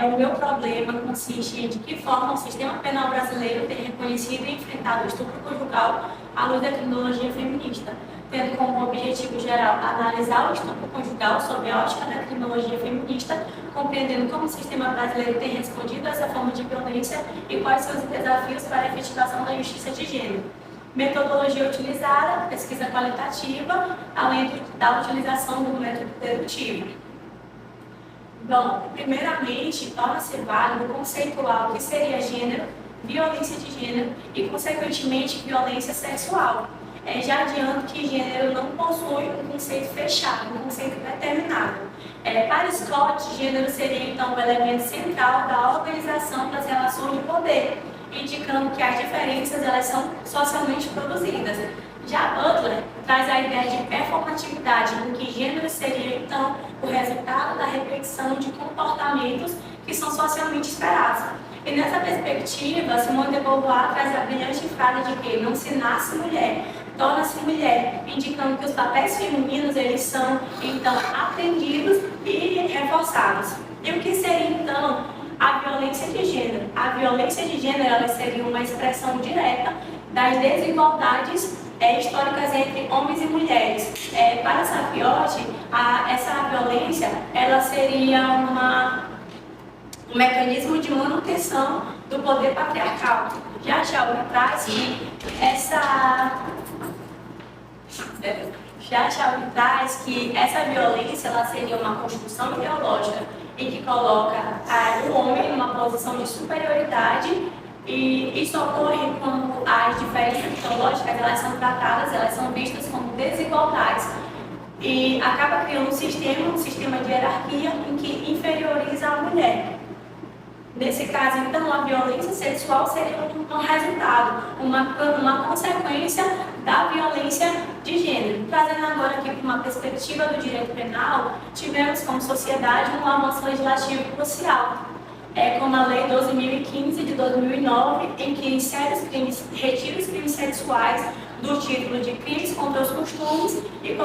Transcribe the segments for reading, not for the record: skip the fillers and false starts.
O meu problema consiste em de que forma o sistema penal brasileiro tem reconhecido e enfrentado o estupro conjugal à luz da criminologia feminista, tendo como objetivo geral analisar o estupro conjugal sob a ótica da criminologia feminista, compreendendo como o sistema brasileiro tem respondido a essa forma de violência e quais são os desafios para a efetivação da justiça de gênero. Metodologia utilizada, pesquisa qualitativa, além da utilização do método dedutivo. Bom, primeiramente, torna-se válido conceituar o que seria gênero, violência de gênero e, consequentemente, violência sexual. Já adianto que gênero não possui um conceito fechado, um conceito determinado. Para Scott, gênero seria, então, o elemento central da organização das relações de poder, indicando que as diferenças elas são socialmente produzidas. Já Butler traz a ideia de performatividade, em que gênero seria, então, o resultado da repetição de comportamentos que são socialmente esperados. E nessa perspectiva, Simone de Beauvoir traz a brilhante frase de que não se nasce mulher, torna-se mulher, indicando que os papéis femininos eles são, então, aprendidos e reforçados. E o que seria, então, a violência de gênero? A violência de gênero ela seria uma expressão direta das desigualdades históricas entre homens e mulheres. Para Sapiotti, essa violência ela seria um mecanismo de manutenção do poder patriarcal. Já Shelby traz que essa violência ela seria uma construção ideológica e que coloca o homem numa posição de superioridade, e isso ocorre quando as diferenças ideológicas elas são tratadas, elas são vistas como desigualdades e acaba criando um sistema de hierarquia em que inferioriza a mulher. Nesse caso, então, a violência sexual seria um resultado, uma consequência da violência de gênero. Trazendo agora aqui para uma perspectiva do direito penal, tivemos como sociedade um avanço legislativo crucial, como a Lei 12.015 de 2009, em que retira os crimes sexuais do título de crimes contra os costumes e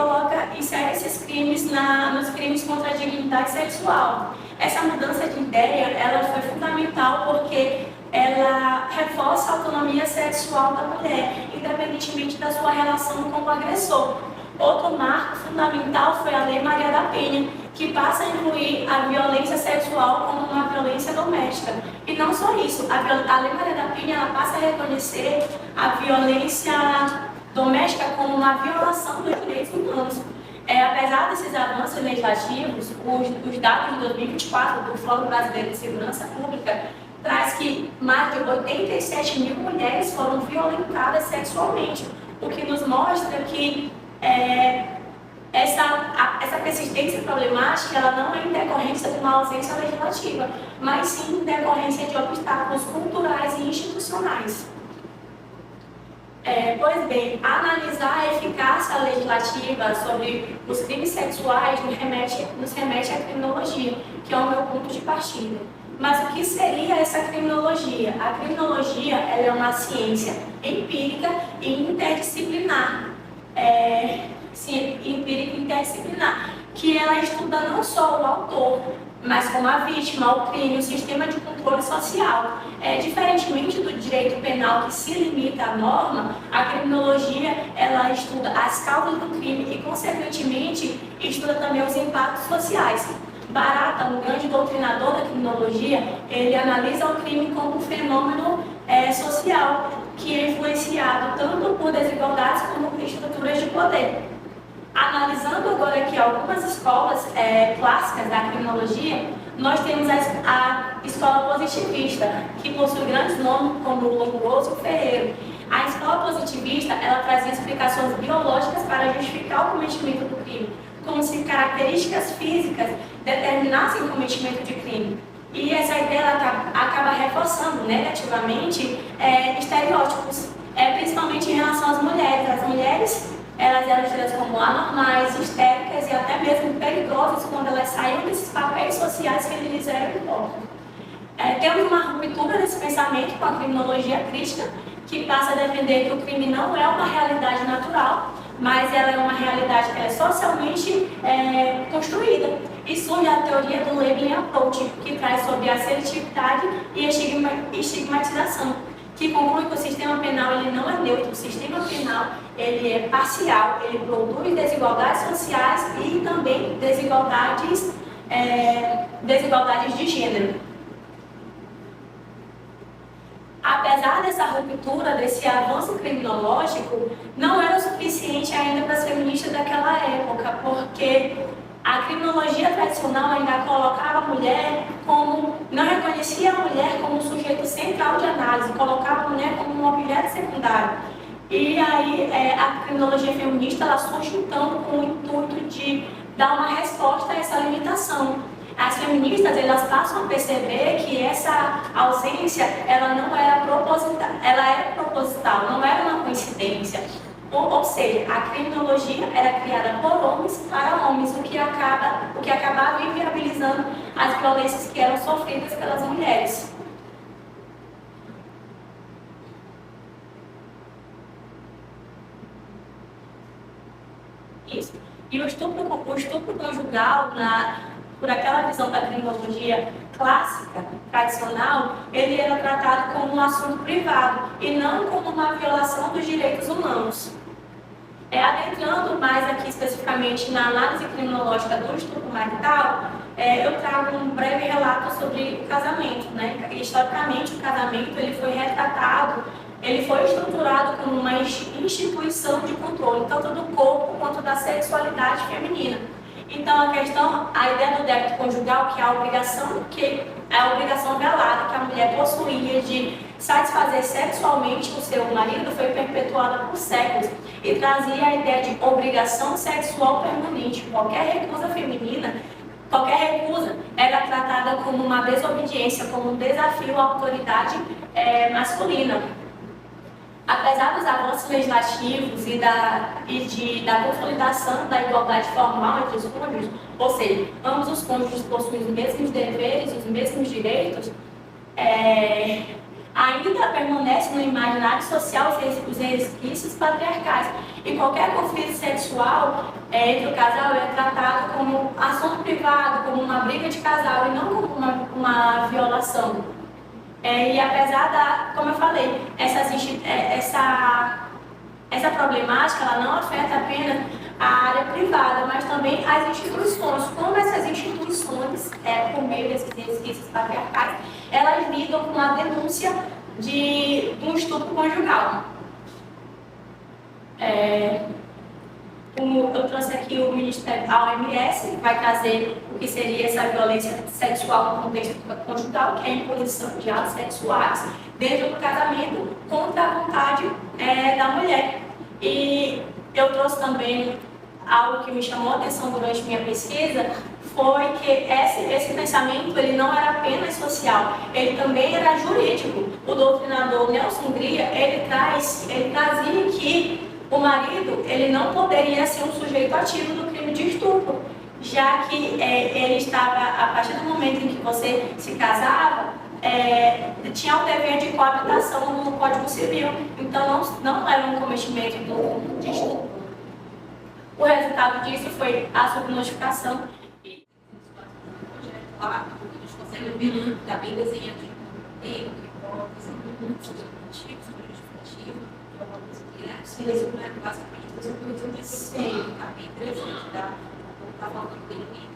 insere esses crimes nos crimes contra a dignidade sexual. Essa mudança de ideia ela foi fundamental porque ela reforça a autonomia sexual da mulher, independentemente da sua relação com o agressor. Outro marco fundamental foi a Lei Maria da Penha, que passa a incluir a violência sexual como uma violência doméstica. E não só isso, a Lei Maria da Penha ela passa a reconhecer a violência doméstica como uma violação dos direitos humanos. Apesar desses avanços legislativos, os dados de 2024 do Fórum Brasileiro de Segurança Pública traz que mais de 87 mil mulheres foram violentadas sexualmente, o que nos mostra que essa persistência problemática ela não é em decorrência de uma ausência legislativa, mas sim em decorrência de obstáculos culturais e institucionais. Pois bem, analisar a eficácia legislativa sobre os crimes sexuais nos remete à criminologia, que é o meu ponto de partida. Mas o que seria essa criminologia? A criminologia ela é uma ciência empírica e interdisciplinar. Empírica e interdisciplinar, que ela estuda não só o autor, mas como a vítima, o crime, o sistema de controle social. Diferentemente do direito penal que se limita à norma, a criminologia ela estuda as causas do crime e, consequentemente, estuda também os impactos sociais. Barata, um grande doutrinador da criminologia, ele analisa o crime como um fenômeno social que é influenciado tanto por desigualdades como por estruturas de poder. Analisando agora aqui algumas escolas clássicas da criminologia, nós temos a escola positivista, que possui grandes nomes como Lombroso e Ferreiro. A escola positivista ela trazia explicações biológicas para justificar o cometimento do crime, como se características físicas determinassem o cometimento de crime. E essa ideia ela acaba reforçando negativamente estereótipos, principalmente em relação às mulheres. As mulheres elas eram tidas como anormais, histéricas e até mesmo perigosas quando elas saíam desses papéis sociais que eles eram impostos. Temos uma ruptura desse pensamento com a criminologia crítica, que passa a defender que o crime não é uma realidade natural, mas ela é uma realidade que é socialmente construída. E surge a teoria do labeling approach, que traz sobre as e estigmatização, que conclui que o sistema penal ele não é neutro. O sistema penal ele é parcial, ele produz desigualdades sociais e também desigualdades de gênero. Apesar dessa ruptura, desse avanço criminológico, não era o suficiente ainda para as feministas daquela época, porque a criminologia tradicional ainda colocava a mulher como, não reconhecia a mulher como um sujeito central de análise, colocava a mulher como um objeto secundário. E aí a criminologia feminista ela surge então com o intuito de dar uma resposta a essa limitação. As feministas elas passam a perceber que essa ausência ela não era proposital, ela era proposital, não era uma coincidência. Ou seja, a criminologia era criada por homens para homens, o que acabava inviabilizando as violências que eram sofridas pelas mulheres. Isso. E o estupro conjugal, por aquela visão da criminologia clássica, tradicional, ele era tratado como um assunto privado e não como uma violação dos direitos humanos. Adentrando mais aqui especificamente na análise criminológica do estupro marital, eu trago um breve relato sobre o casamento, né? Historicamente, o casamento ele foi retratado, ele foi estruturado como uma instituição de controle, tanto do corpo quanto da sexualidade feminina. Então, a ideia do débito conjugal, que é a obrigação velada que a mulher possuía de satisfazer sexualmente o seu marido, foi perpetuada por séculos e trazia a ideia de obrigação sexual permanente. Qualquer recusa feminina, qualquer recusa era tratada como uma desobediência, como um desafio à autoridade masculina. Apesar dos avanços legislativos e da consolidação da igualdade formal entre os cônjuges, ou seja, ambos os cônjuges possuem os mesmos deveres, os mesmos direitos, ainda permanece no imaginário social os resquícios patriarcais. E qualquer conflito sexual entre o casal é tratado como assunto privado, como uma briga de casal e não como uma violação. E apesar como eu falei, essa problemática ela não afeta apenas a área privada, mas também as instituições. Como essas instituições, por meio desses resquícios patriarcais, elas lidam com a denúncia de um estupro conjugal. Eu trouxe aqui o Ministério, a OMS, que vai trazer o que seria essa violência sexual no contexto conjugal, que é a imposição de atos sexuais dentro do casamento contra a vontade da mulher. E eu trouxe também algo que me chamou a atenção durante minha pesquisa, foi que esse pensamento ele não era apenas social, ele também era jurídico. O doutrinador Nelson Gria, ele trazia que o marido ele não poderia ser um sujeito ativo do crime de estupro, já que ele estava, a partir do momento em que você se casava, tinha o dever de coabitação no Código Civil, então não era um cometimento de estupro. O resultado disso foi a subnotificação. Lá, a gente consegue ver, está bem desenhado, tem hipótese, subjetivo, justificativo, que é uma coisa que basicamente você pode dizer que está bem interessante, tá? Não está falando dele.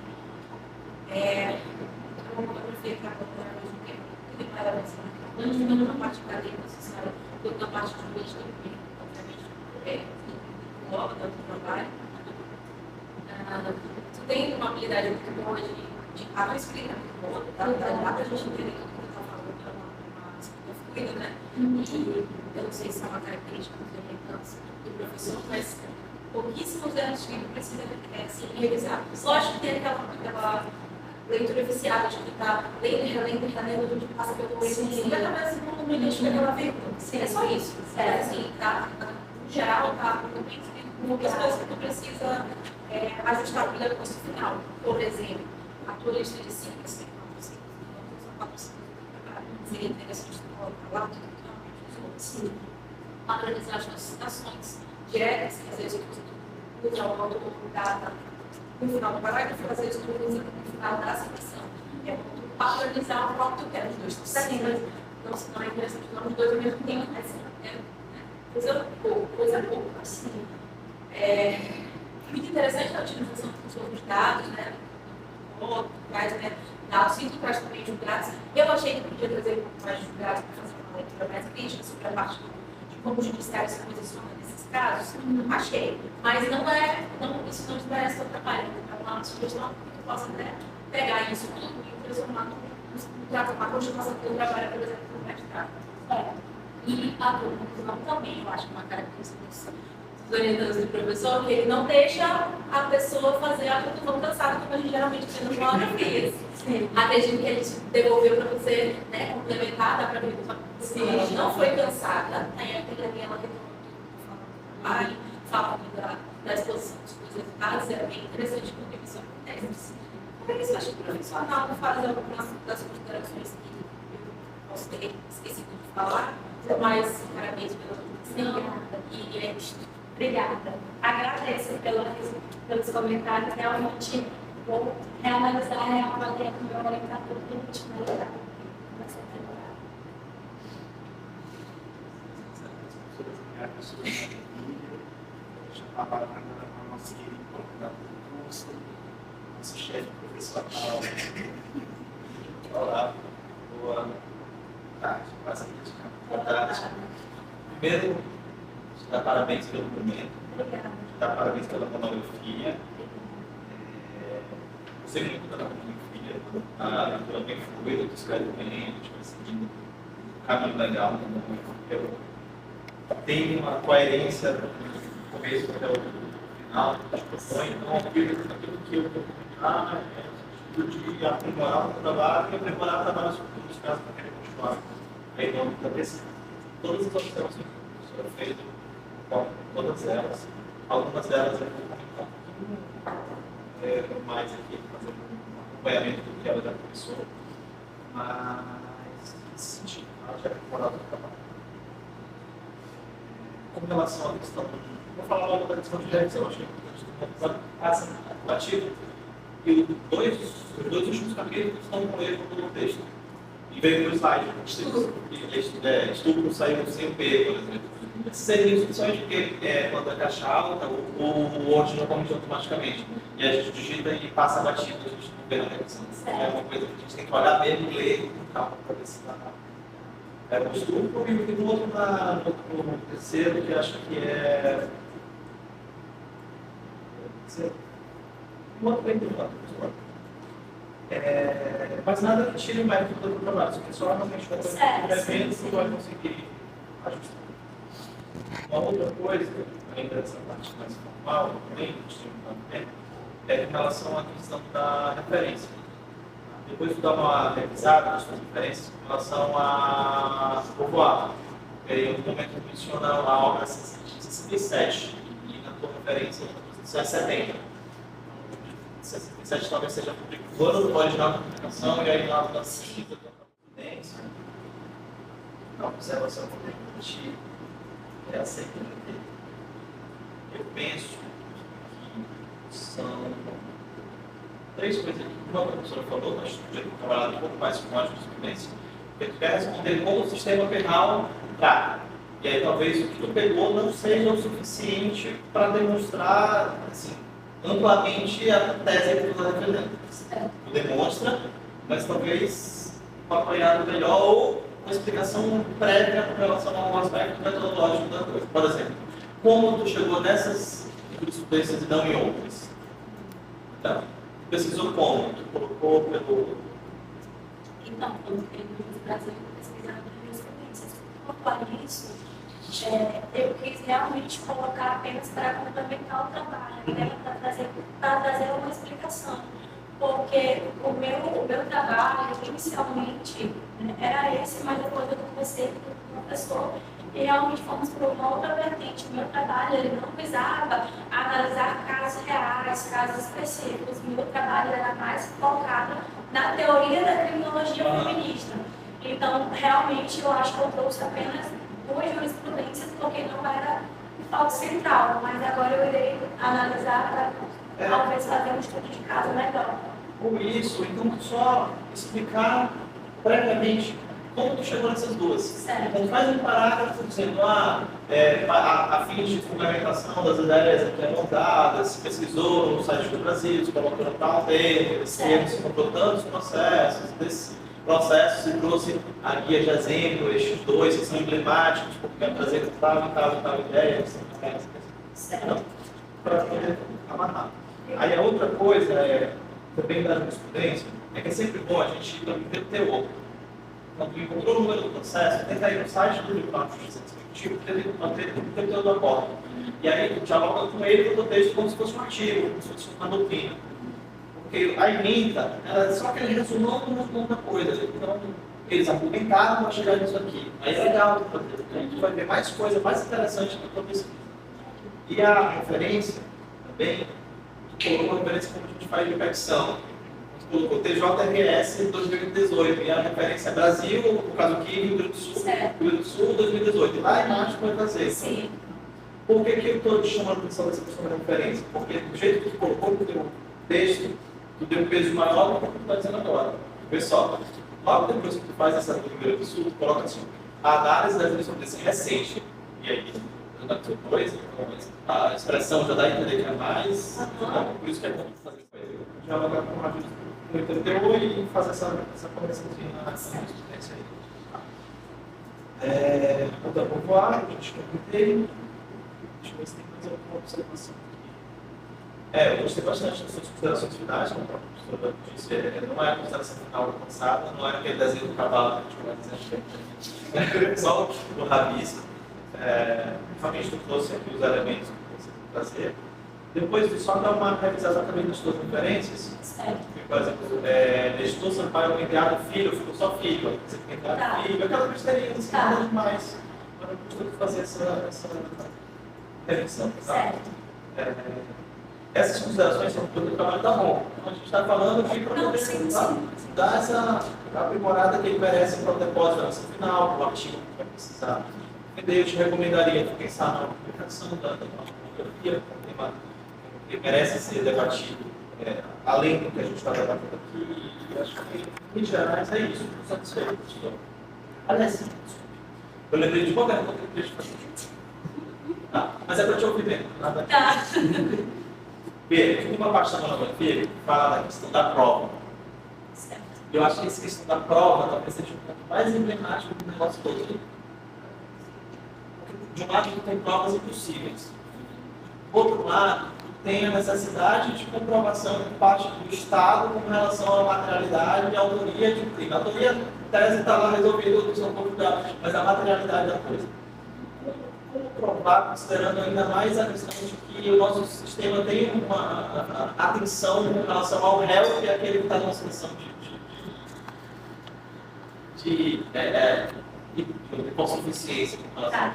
Uma fotografia que agora ao mesmo tempo que demora a pensar tanto na parte acadêmica necessária, quanto na parte de política, obviamente, engloba tanto o trabalho. Tu tem uma habilidade muito boa de escrita muito boa, dá para a gente entender tudo que tu está falando, é uma escrita fluida, né? E eu não sei se é uma característica do professor, mas pouquíssimos artigos precisam ser revisados. Lógico que tem aquela leitura viciada de que está lendo e relendo, a gente passa pelo mesmo e vai acabar se não identifica aquela vírgula. É só isso. Assim, no geral, está muito bem escrito com muitas coisas que tu precisa ajustar para o curso final. Por exemplo, a tua lista de siglas tem 4 siglas, seria interessante tu colocar lá tudo que realmente usou. Padronizar as tuas citações diretas, que às vezes tu usa o autor no final do parágrafo, às vezes tu usa no final da citação. É muito padronizar o próprio que os dois estão certos. Então, se não é interessante, não, os dois ao mesmo tempo, mas coisa pouco, assim. Muito interessante a utilização dos outros dados, né? Dados sim, traz também julgados. Eu achei que podia trazer um pouco mais de julgados para fazer uma leitura mais crítica sobre a parte de como o judiciário se posiciona nesses casos. Achei. Mas não isso não desmerece o trabalho. É uma sugestão que eu possa até pegar isso tudo e transformar uma continuação do trabalho, por exemplo, no mestrado. E a conclusão também, eu acho que uma característica dos orientandos do professor, que ele não deixa a pessoa fazer a conclusão cansada, como a gente geralmente vê nos monografias. Acredito que ele te devolveu para você, né, complementar, dá para ver que se não foi cansada, aí aquele ali ela trabalho, fala da exposição dos resultados, é bem interessante porque isso acontece. Por isso, acho que o profissional faz algumas das considerações que eu posso ter esquecido de falar, mas parabéns pela atenção. Obrigada. Agradeço pelos comentários. Realmente vou reanalisar, reavaliar com o meu orientador do último lugar. Já estava na nossa querida coordenadora do curso, nosso chefe profissional. Olá, boa tarde, quase boa tarde. Primeiro, dar parabéns pelo documento, dar parabéns pela monografia. Gostei muito da monografia, a leitura bem fluida, do escreve bem, a gente vai seguindo um caminho legal da monografia. Tem uma coerência do começo até o final, então aquilo que eu vou comentar é o sentido de aprimorar o trabalho e aprimorar o trabalho sobre os casos para querer continuar aí no âmbito da pesquisa. Todas as observações que o professor fez, todas elas, algumas delas eu vou comentar um pouquinho mais aqui, fazer um acompanhamento do que ela já começou, mas nesse sentido, ela já aprimorado o trabalho. Com relação à questão, vou falar logo da questão de revisão, acho que é importante passa batido, e os dois últimos capítulos estão com erro no texto. E veio no slide, estudo saiu sem o P, por exemplo. Seriam instruções de que quando a caixa alta, o Word não corrige automaticamente. E a gente digita e passa batido, a gente não vê na revisão. É uma coisa que a gente tem que olhar mesmo e ler com calma para ver se está. O estudo comigo tem um outro no terceiro, que acho que é. Um outro bem importante, mas nada que tire o mérito do trabalho, só que só realmente vai ter evento que vai conseguir ajustar. Uma outra coisa, ainda dessa parte mais formal, também, que a gente tem muito tempo, é em relação à questão da referência. Depois de dar uma revisada nas suas referências com relação a povoado. Em outro momento menciona a obra 67 e na tua referência é 70. 67 talvez seja o ano do original da publicação e aí lá na pesquisa da prudência. A observação que eu tenho que repetir é a seguinte. Eu penso que são três coisas que uma professora falou, nós temos trabalhado um pouco mais com a jurisprudência, que tu quer responder como o sistema penal trata. E aí talvez o que tu pegou não seja o suficiente para demonstrar assim, amplamente a tese que tu está defendendo. Tu demonstra, mas talvez um apanhado melhor ou uma explicação prévia com relação a um aspecto metodológico da coisa. Por exemplo, como tu chegou nessas jurisprudências e não em outras? Então, pesquisou como? Tu colocou pelo... Então, quando eu no Brasil pesquisando jurisprudências, por isso, eu quis realmente colocar apenas para complementar o trabalho, para trazer uma explicação. Porque o meu trabalho, inicialmente, era esse, mas depois eu conversei com o professor e realmente fomos para uma outra vertente. O meu trabalho ele não visava analisar casos reais, casos específicos. O meu trabalho era mais focado na teoria da criminologia feminista. Então, realmente, eu acho que eu trouxe apenas duas jurisprudências, porque não era o foco central, mas agora eu irei analisar para talvez fazer um estudo de caso melhor. Ou isso, então só explicar previamente como tu chegou nessas duas. Certo. Então faz um parágrafo dizendo, a fim de fundamentação das ideias aqui apontadas, se pesquisou no site do Brasil, se colocou no tal tempo, se encontrou tantos processos, desses processos e trouxe a guia de exemplo, estes dois que são emblemáticos, porque quer trazer tal e tal ideia, Certo. para poder amarrar. Aí a outra coisa, também da jurisprudência, é que é sempre bom a gente ter o teor. Quando encontrou o número do processo, tenta ir no site do Tribunal de Justiça Executivo, manter o teor do acordo. E aí dialoga com ele no texto como se fosse um artigo, como se fosse uma doutrina. Porque a emenda, ela é só aquele resumão de outra coisa. Então, eles argumentaram para chegar nisso aqui. Aí é legal, a gente vai ver mais coisa mais interessante na tua pesquisa. E a referência, também, colocou uma referência como a gente faz de petição. Colocou TJRS 2018, e a referência é Brasil, no caso aqui, Rio Grande do Sul, Certo. Rio Grande do Sul 2018. E lá embaixo vai trazer. Sim. Por que eu estou te chamando a atenção dessa questão da referência? Porque do jeito que tu colocou no teu texto, tu deu um peso maior do que tu está dizendo agora. Pessoal, logo depois que tu faz essa do Rio Grande do Sul, tu coloca assim, a análise da jurisprudência recente. E aí, na tua coisa, a expressão já dá a entender que é mais, por isso que é bom fazer isso aí. Dialogar com a jurisprudência e fazer essa conversazinha na jurisprudência aí. Outra popular, a gente comentei. Deixa eu ver se tem mais alguma observação aqui. Eu gostei bastante das suas considerações finais, como a professora disse, não é a consideração final alcançada, não é aquele desenho do cavalo que a gente vai dizer, só o rabisco. Principalmente tu trouxe aqui os elementos que você tem que trazer. Depois de só dar uma revisada também das suas referências. Certo. Por exemplo, Nestor Sampaio enviado filho, ficou só filho, você tem enviado filho, aquela besteirinha assim, nada demais. Mas eu costumo fazer essa revisão. Certo. Essas considerações são tudo do trabalho da ROM. Então a gente está falando aqui para poder dar essa aprimorada que ele merece para o depósito da nossa final, para o artigo que vai precisar. Eu te recomendaria pensar na publicação da monografia, um tema que merece ser debatido além do que a gente está debatendo aqui. E acho que, em geral, é isso. Estou satisfeito. Aliás, eu lembrei de uma pergunta que eu queria te fazer. Mas é para te ouvir bem. Nada. Tá. Tem uma parte da monografia que fala da questão da prova. Certo. Eu acho que essa questão da prova talvez seja um ponto mais emblemático do negócio todo. De um lado, tu tem provas impossíveis. Do outro lado, tu tem a necessidade de comprovação por parte do Estado com relação à materialidade e à autoria de um crime. A autoria, em tese, está lá resolvida, a questão conjugada, mas a materialidade da coisa. Como provar, considerando ainda mais a questão de que o nosso sistema tem uma atenção com relação ao réu, que é aquele que está numa situação de hipossuficiência com relação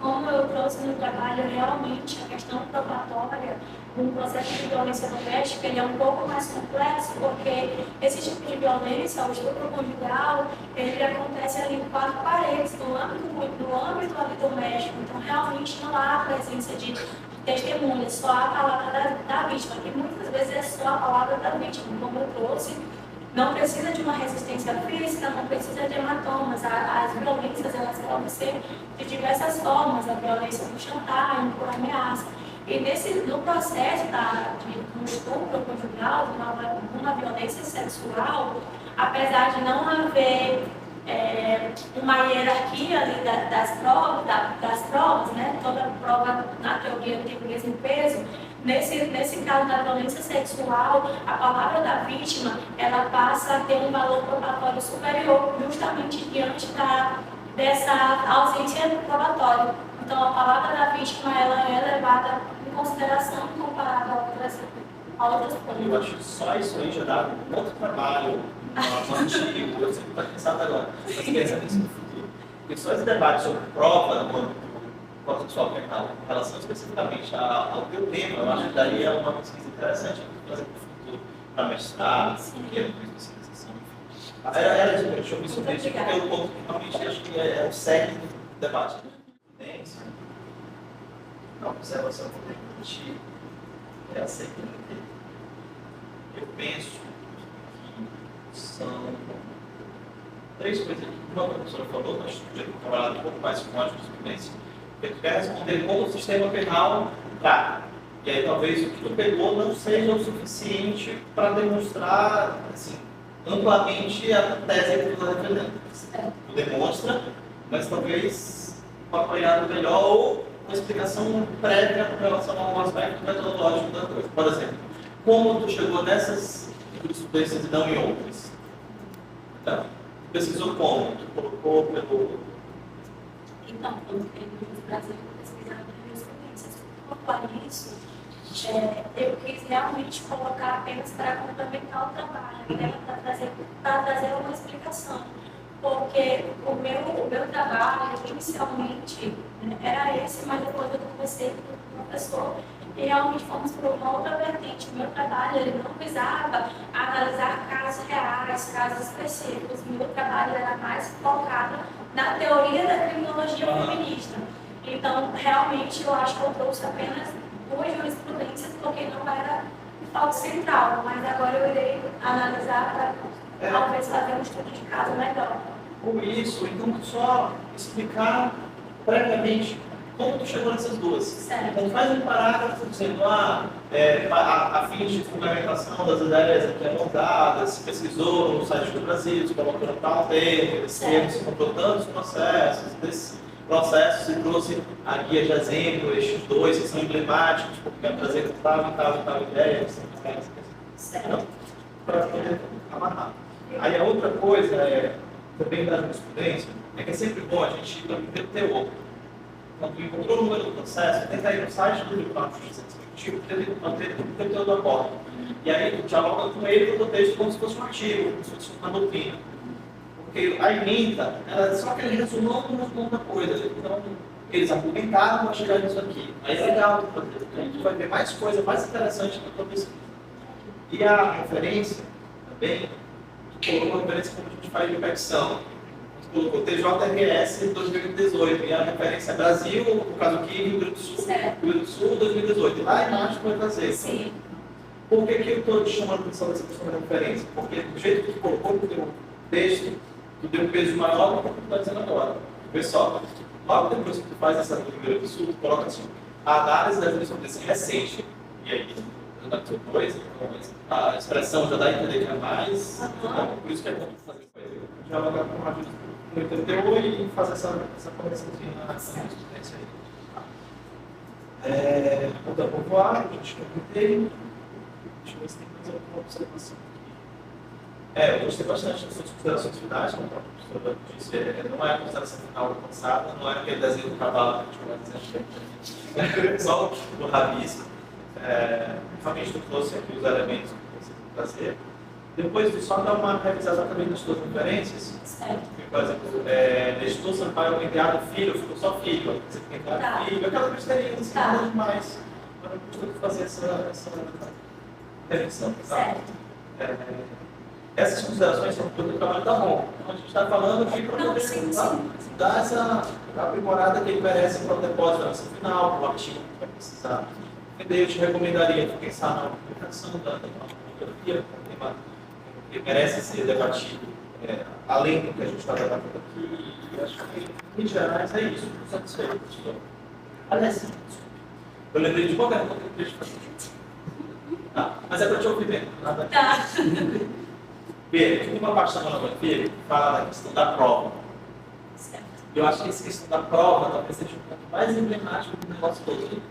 Como eu trouxe no trabalho, realmente a questão probatória no processo de violência doméstica ele é um pouco mais complexo, porque esse tipo de violência, o estupro conjugal, ele acontece ali em quatro paredes, no âmbito ali doméstico. Então, realmente não há a presença de testemunhas, só a palavra da vítima, que muitas vezes é só a palavra da vítima, como eu trouxe. Não precisa de uma resistência física, não precisa de hematomas. As violências elas podem ser de diversas formas, a violência por chantagem, por ameaça. E no processo de um estupro conjugal, de uma violência sexual, apesar de não haver uma hierarquia ali das provas, né? Toda prova na teoria tem o mesmo peso. Nesse caso da violência sexual, a palavra da vítima ela passa a ter um valor probatório superior, justamente diante dessa ausência probatória. Então, a palavra da vítima ela é levada em consideração comparada a outras coisas. Eu acho que só isso aí já dá um outro trabalho, um artigo, eu sempre estou pensando agora, mas pensa nisso no futuro. Porque só esse debate sobre prova processual penal, em relação especificamente ao teu tema, eu acho que daria uma pesquisa interessante para fazer no futuro, para mestrado, porque é uma especialização. Era deixa eu me surpreender pelo ponto que realmente acho que é o cerne do debate. A observação que eu tenho que é a seguinte. Eu penso São 3 coisas. Uma que a professora falou, nós temos trabalhado um pouco mais com a jurisprudência, porque tu quer responder como o sistema penal trata. E aí talvez o que tu pegou não seja o suficiente para demonstrar assim, amplamente a tese que tu está defendendo. Tu demonstra, mas talvez um apoiado melhor ou uma explicação prévia com relação a um aspecto metodológico da coisa. Por exemplo, como tu chegou nessas jurisprudências e não em outras? Então, tu pesquisou como? Tu colocou pelo... Então, quando no Brasil, pesquisando jurisprudências, por isso, eu quis realmente colocar apenas para complementar o trabalho, para trazer uma explicação. Porque o meu trabalho, inicialmente, era esse, mas depois eu conversei com o professor e realmente fomos para uma outra vertente. O meu trabalho ele não visava analisar casos reais, casos específicos. O meu trabalho era mais focado na teoria da criminologia feminista. Então, realmente, eu acho que eu trouxe apenas 2 jurisprudências, porque não era o foco central, mas agora eu irei analisar para talvez fazer um estudo de caso melhor. Ou isso, então só explicar previamente como tu chegou nessas duas. Certo. Então faz um parágrafo dizendo, a fim de fundamentação das ideias aqui apontadas, se pesquisou no site do Brasil, se colocou no tal termo, esse termo se comprou tantos processos, desses processos e trouxe a guia de exemplo, estes 2 que são emblemáticos, porque quer trazer tal e tal ideia, Certo. para poder amarrar. Aí a outra coisa também da jurisprudência, é que é sempre bom a gente ter teor. Quando tu encontrou o número do processo, tenta ir no site do Tribunal de Justiça Executivo, ter o teor do acordo. E aí tu dialoga com ele no texto como se fosse um artigo, como se fosse uma doutrina. Porque a emenda, ela é só aquele resumão da coisa. Então, eles argumentaram para chegar nisso aqui. Aí é legal tu fazer, porque a gente vai ver mais coisa, mais interessante na tua pesquisa. E a referência também, tu colocou uma referência como a gente faz de repetição. Tu colocou TJRS 2018, e a referência é Brasil, no caso aqui, Rio Grande do Sul, Certo. Rio Grande do Sul 2018. E lá embaixo tu vai fazer. Sim. Por que eu estou te chamando a atenção dessa questão da referência? Porque do jeito que tu colocou, tu deu um texto, tu deu um peso maior do que tu está dizendo agora. Pessoal, logo depois que tu faz essa do Rio Grande do Sul, tu coloca assim, a análise da jurisprudência recente, e aí, depois, a expressão já dá a entender que é mais, então, por isso que é bom fazer coisa. Já vai com uma jurisprudência e fazer essa conexãozinha na jurisprudência aí. Então, vou voar, a gente comentei. Deixa eu ver se tem mais alguma observação aqui. Eu gostei bastante das suas considerações finais, como a professora disse, não é a consideração final alcançada, não é aquele desenho do cavalo que a gente vai dizer, só do rabisco. Principalmente tu trouxe aqui os elementos que você tem que trazer. Depois de só dar uma revisada também das suas referências. Certo. Por exemplo, Nestor Sampaio, o enteado filho, ficou só filho. Você tem enteado filho, aquela besteirinha assim, nada demais. Mas eu gostaria de fazer essa revisão. Certo. Essas considerações são tudo do trabalho da ROM. Então a gente está falando aqui para poder dar essa aprimorada que ele merece para o depósito da nossa final, para o artigo que vai precisar. Eu te recomendaria pensar na publicação da monografia, um tema que merece ser debatido além do que a gente está debatendo aqui. E acho que, em geral, é isso. Estou satisfeito. Aliás, eu lembrei de uma pergunta que eu queria te fazer. Mas é para te ouvir bem. Nada. Tá. Pedro, tem uma parte da monografia que fala da questão da prova. Certo. Eu acho que essa questão da prova talvez seja um ponto mais emblemático do negócio todo.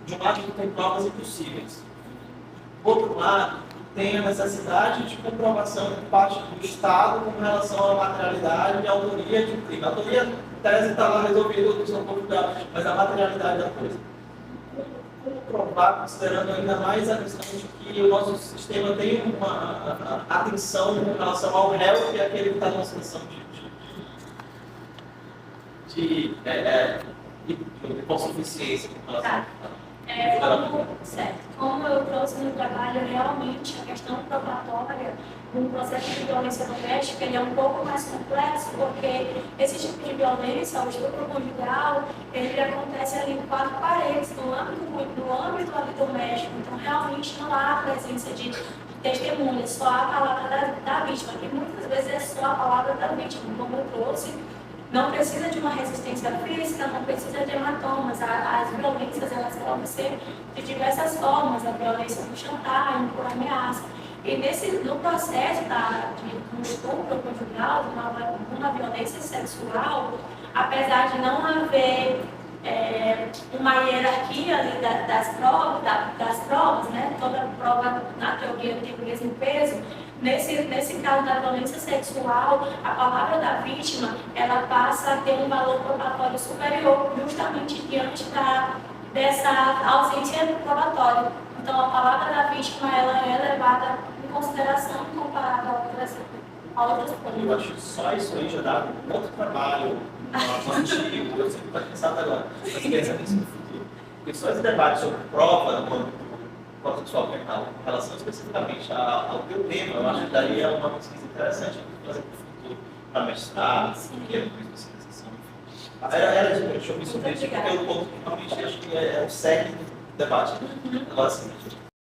De um lado, tu tem provas impossíveis. Do outro lado, tu tem a necessidade de comprovação por parte do Estado com relação à materialidade e à autoria de um crime. A autoria, a tese está lá resolvida, a questão conjugada, mas a materialidade da coisa. Como provar, considerando ainda mais a questão de que o nosso sistema tem uma atenção com relação ao réu, que é aquele que está numa situação de hipossuficiência com relação Como eu trouxe no trabalho, realmente a questão probatória no processo de violência doméstica ele é um pouco mais complexo, porque esse tipo de violência, o estupro conjugal, ele acontece ali em 4 paredes, no âmbito ali doméstico. Então, realmente não há a presença de testemunha, só a palavra da vítima, que muitas vezes é só a palavra da vítima, como eu trouxe. Não precisa de uma resistência física, não precisa de hematomas. As violências elas podem ser de diversas formas, a violência por chantagem, por ameaça. E no processo de um estupro conjugal, de uma violência sexual, apesar de não haver uma hierarquia ali das provas, né? Toda prova na teoria tem o mesmo peso. Nesse caso da violência sexual, a palavra da vítima ela passa a ter um valor probatório superior, justamente diante dessa ausência probatória. Então, a palavra da vítima ela é levada em consideração comparada a outras coisas. Eu acho que só isso aí já dá um outro trabalho antigo, eu sempre estou pensando agora, mas pensando nisso no futuro. Porque só esse debate sobre prova no âmbito processual penal, em relação especificamente ao teu tema, eu acho que daria uma pesquisa interessante para fazer para o futuro, para mestrado, que é uma especialização. Era de eu me sobre isso, porque é um ponto que realmente acho que é o cerne do debate. Agora, assim,